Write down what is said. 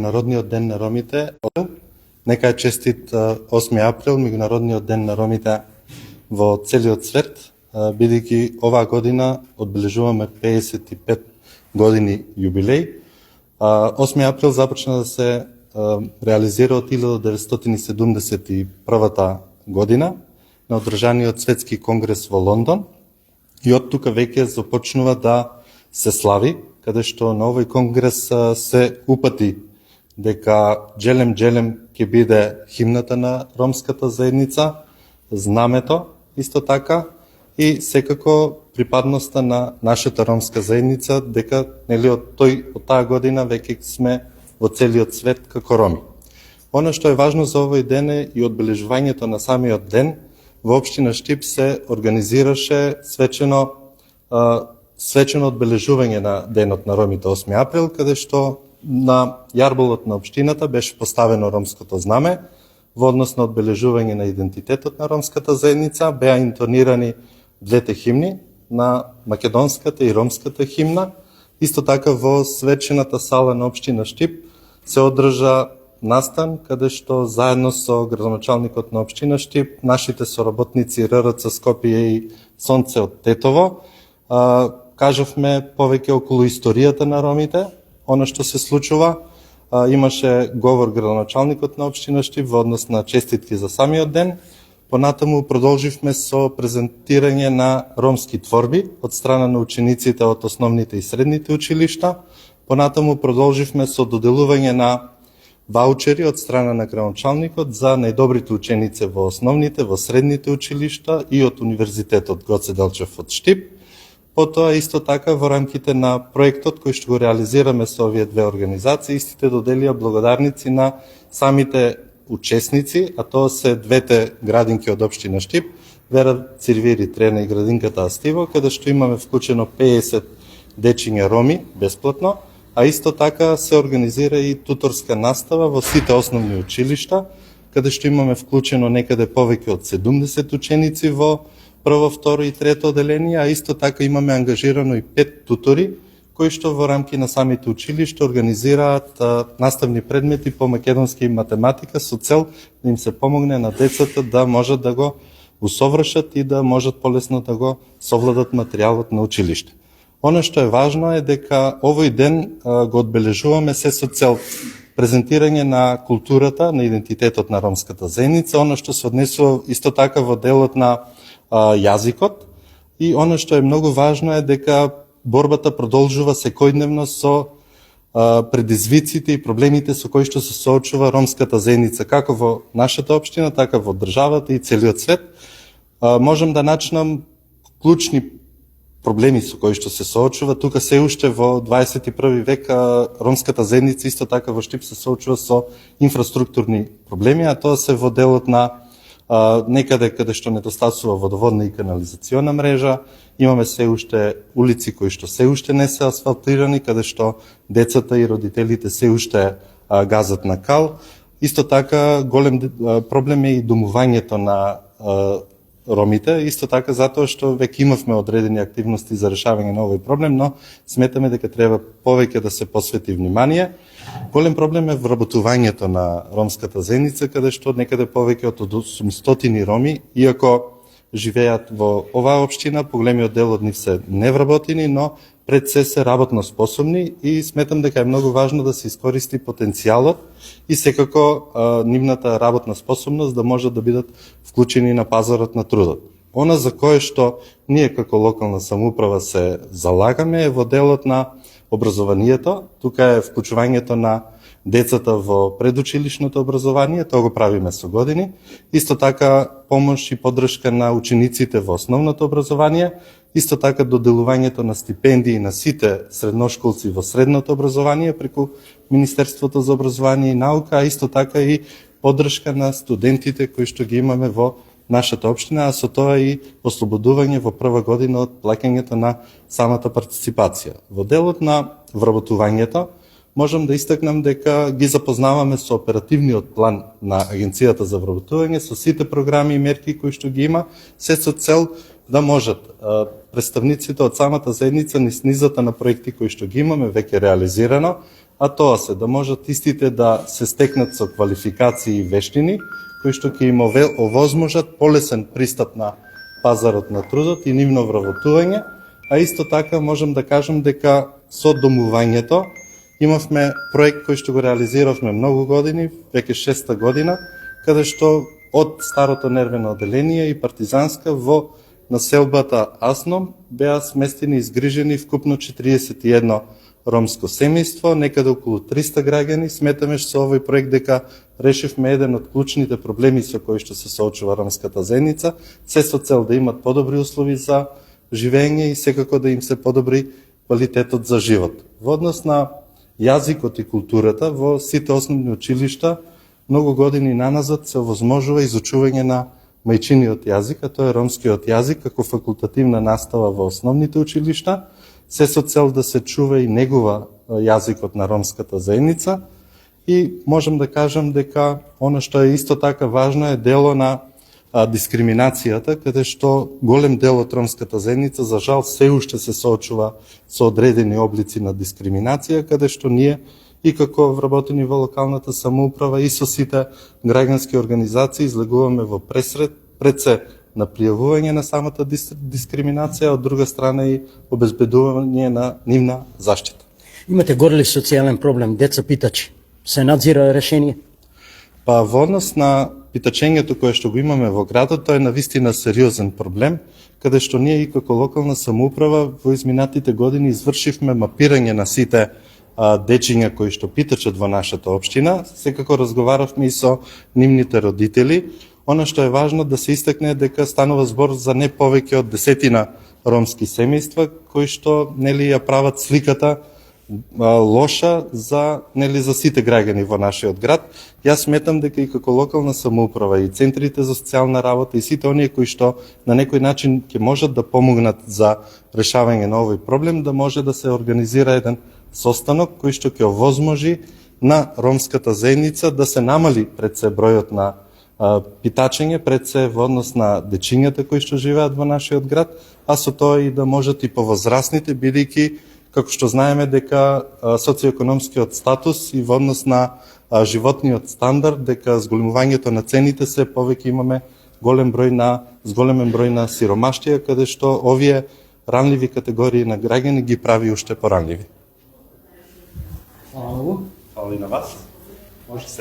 Народниот ден на ромите. Нека е честит 8 април, Меѓународниот ден на ромите во целиот свет, бидејќи оваа година одбележуваме 55 години јубилеј. 8 април започна да се реализира од 1971 година на одржаниот светски конгрес во Лондон и од тука веќе започнува да се слави, каде што на овој конгрес се упати дека Джелем Джелем ќе биде химната на ромската заедница, знамето исто така и секако припадноста на нашата ромска заедница, дека нели од таа година веќе сме во целиот свет како роми. Она што е важно за овој ден е и одбележувањето на самиот ден. Во општина Штип се организираше свечено одбележување на денот на ромите 8 април, каде што на јарболот на општината беше поставено ромското знаме во однос на одбележување на идентитетот на ромската заедница, беа интонирани двете химни, на македонската и ромската химна. Исто така во свечената сала на општина Штип се одржа настан, каде што заедно со градоначалникот на општина Штип, нашите соработници РРЦ Скопје и Сонце од Тетово, кажавме повеќе околу историјата на ромите, она што се случува. Имаше говор градоначалникот на општина Штип во однос на честитки за самиот ден. Понатаму продолживме со презентирање на ромски творби од страна на учениците од основните и средните училишта. Понатаму продолживме со доделување на ваучери од страна на градоначалникот за најдобрите ученици во основните, во средните училишта и од Универзитетот Гоце Делчев од Штип. Потоа исто така во рамките на проектот кој што го реализираме со овие две организации, истите доделија благодарници на самите учесници, а тоа се двете градинки од општина Штип, Вера Цирвири Трена и градинката Астиво, каде што имаме вклучено 50 дечиња роми бесплатно, а исто така се организира и туторска настава во сите основни училишта, каде што имаме вклучено некаде повеќе од 70 ученици во прво, второ и трето оделение, а исто така имаме ангажирано и 5 тутори, кои што во рамки на самите училишта организираат наставни предмети по македонски и математика со цел да им се помогне на децата да можат да го усовршат и да можат полесно да го совладат материјалот на училиште. Она што е важно е дека овој ден го одбележуваме се со цел презентирање на културата, на идентитетот на ромската заедница, она што се однесува исто така во делот на јазикот, и она што е многу важно е дека борбата продолжува секојдневно со предизвиците и проблемите со кои што се соочува ромската заедница, како во нашата општина, така во државата и целиот свет. Можам да начнам клучни проблеми со кои што се соочува. Тука се уште во 21 век ромската заедница исто така во Штип се соочува со инфраструктурни проблеми, а тоа се во делот на некаде каде што недостасува водоводна и канализациона мрежа, имаме се уште улици кои што се уште не се асфалтирани, каде што децата и родителите се уште газат на кал. Исто така голем проблем е и домувањето на ромите, исто така затоа што веќе имавме одредени активности за решавање на овој проблем, но сметаме дека треба повеќе да се посвети внимание. Голем проблем е вработувањето на ромската заедница, каде што некаде повеќе од 800 роми, иако живеат во оваа општина, поголемиот дел од нив се невработени, но пред се работно способни, и сметам дека е многу важно да се искористи потенцијалот и секако нивната работна способност да можат да бидат вклучени на пазарот на трудот. Она за кое што ние како локална самоуправа се залагаме е во делот на образованието. Тука е вклучувањето на децата во предучилишното образование, тоа го правиме со години. Исто така помош и поддршка на учениците во основното образование, исто така доделувањето на стипендии на сите средношколци во средното образование преку Министерството за образование и наука, а исто така и поддршка на студентите кои што ги имаме во нашата општина, а со тоа и ослободување во прва година од плаќањето на самата партиципација. Во делот на вработувањето можам да истакнам дека ги запознаваме со оперативниот план на Агенцијата за вработување, со сите програми и мерки кои што ги има, се со цел да можат представниците од самата заедница низ низата на проекти кои што ги имаме веќе реализирано, а тоа се да можат истите да се стекнат со квалификации и вештини, кои што ќе им овозможат полесен пристап на пазарот на трудот и нивно вработување, а исто така можам да кажам дека со домувањето имавме проект кој што го реализиравме многу години, веќе 6-та година, каде што од старото нервено оделение и партизанска во населбата Асном беа сместени и изгрижени вкупно 41 ромско семејство, некаде околу 300 граѓани. Сметаме што со овој проект дека решивме еден од клучните проблеми со кои што се соочува ромската заедница, се со цел да имат подобри услови за живење и секако да им се подобри квалитетот за живот. Во однос на јазикот и културата, во сите основни училишта многу години наназад се овозможува изучување на мајчиниот јазик, а тоа е ромскиот јазик како факултативна настава во основните училишта, се со цел да се чува и негува јазикот на ромската заедница. И можам да кажам дека она што е исто така важно е дело на дискриминацијата, каде што голем дел од ромската заедница за жал се уште се соочува со одредени облици на дискриминација, каде што ние и како вработени во локалната самоуправа и со сите граѓански организации излегуваме во пред се на пријавување на самата дискриминација, од друга страна и обезбедување на нивна заштита. Имате горли социјален проблем, деца питачи. Се надзира решение? Па во однос на питачењето кое што го имаме во градот, тоа е навистина сериозен проблем, каде што ние и како локална самоуправа во изминатите години извршивме мапирање на сите дечиња кои што питачат во нашата општина. Секако разговаравме и со нивните родители. Она што е важно да се истакне дека станува збор за не повеќе од 10 ромски семејства кои што ја прават сликата лоша за сите граѓани во нашиот град. Јас сметам дека и како локална самоуправа и центрите за социјална работа и сите оние кои што на некој начин ќе можат да помогнат за решавање на овој проблем, да може да се организира еден состанок кој што ќе овозможи на ромската заедница да се намали пред се бројот на питачење, пред се во однос на дечињата кои што живеат во нашиот град, а со тоа и да можат и повозрасните, бидејќи како што знаеме дека социоекономскиот статус и во однос на животниот стандард, дека зголемувањето на цените се повеќе имаме зголемен број на сиромаштија, каде што овие ранливи категории на граѓани ги прави уште поранливи. Фала и на вас. Може се